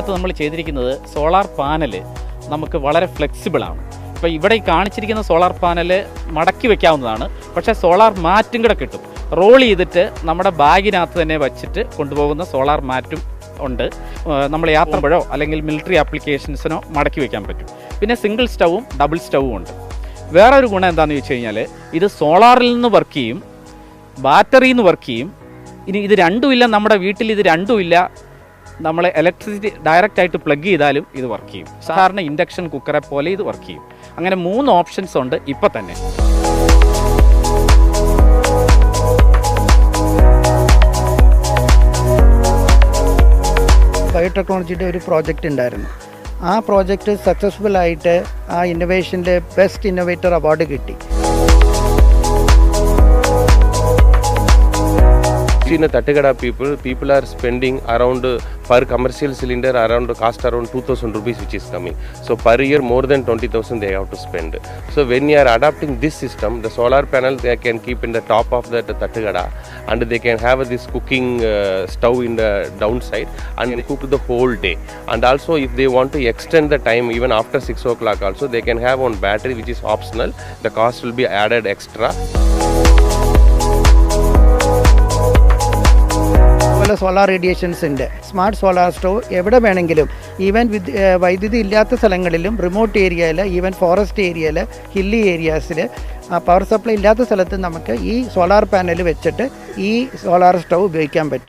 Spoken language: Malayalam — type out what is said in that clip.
ഇതിനകത്ത് നമ്മൾ ചെയ്തിരിക്കുന്നത് സോളാർ പാനൽ നമുക്ക് വളരെ ഫ്ലെക്സിബിളാണ്. ഇപ്പോൾ ഇവിടെ കാണിച്ചിരിക്കുന്ന സോളാർ പാനൽ മടക്കി വെക്കാവുന്നതാണ്. പക്ഷേ സോളാർ മാറ്റും കൂടെ കിട്ടും. റോൾ ചെയ്തിട്ട് നമ്മുടെ ബാഗിനകത്ത് തന്നെ വച്ചിട്ട് കൊണ്ടുപോകുന്ന സോളാർ മാറ്റും ഉണ്ട്. നമ്മൾ യാത്രപ്പോഴോ അല്ലെങ്കിൽ മിലിറ്ററി ആപ്ലിക്കേഷൻസിനോ മടക്കി വയ്ക്കാൻ പറ്റും. പിന്നെ സിംഗിൾ സ്റ്റൗവും ഡബിൾ സ്റ്റൗവും ഉണ്ട്. വേറെ ഒരു ഗുണം എന്താണെന്ന് ചോദിച്ചു കഴിഞ്ഞാൽ ഇത് സോളാറിൽ നിന്ന് വർക്ക് ചെയ്യും, ബാറ്ററിയിൽ നിന്ന് വർക്ക് ചെയ്യും. ഇനി ഇത് രണ്ടുമില്ല, നമ്മുടെ വീട്ടിൽ ഇത് രണ്ടുമില്ല, നമ്മൾ ഇലക്ട്രിസിറ്റി ഡയറക്റ്റായിട്ട് പ്ലഗ് ചെയ്താലും ഇത് വർക്ക് ചെയ്യും. സാധാരണ ഇൻഡക്ഷൻ കുക്കറെ പോലെ ഇത് വർക്ക് ചെയ്യും. അങ്ങനെ 3 ഓപ്ഷൻസ് ഉണ്ട് ഇപ്പം തന്നെ. ബയോടെക്നോളജിയുടെ ഒരു പ്രോജക്റ്റ് ഉണ്ടായിരുന്നു. ആ പ്രോജക്റ്റ് സക്സസ്ഫുൾ ആയിട്ട് ആ ഇന്നോവേഷൻ്റെ ബെസ്റ്റ് ഇന്നോവേറ്റർ അവാർഡ് കിട്ടി. In the Tategada people are spending around per commercial cylinder around cost around 2,000 rupees which is coming. So per year more than 20,000 they have to spend. So when you are adopting this system, the solar panel they can keep in the top of the Tategada and they can have this cooking stove in the downside and cook the whole day. And also if they want to extend the time even after 6 o'clock also they can have one battery which is optional. The cost will be added extra. Solar റേഡിയേഷൻസിൻ്റെ സ്മാർട്ട് സോളാർ സ്റ്റോവ് എവിടെ വേണമെങ്കിലും, ഈവൻ വൈദ്യുതി ഇല്ലാത്ത സ്ഥലങ്ങളിലും, റിമോട്ട് ഏരിയയിൽ, ഈവൻ ഫോറസ്റ്റ് ഏരിയയിൽ, ഹില്ലി ഏരിയാസിൽ, പവർ സപ്ലൈ ഇല്ലാത്ത സ്ഥലത്ത് നമുക്ക് ഈ സോളാർ പാനൽ വെച്ചിട്ട് ഈ സോളാർ സ്റ്റോവ് ഉപയോഗിക്കാൻ പറ്റും.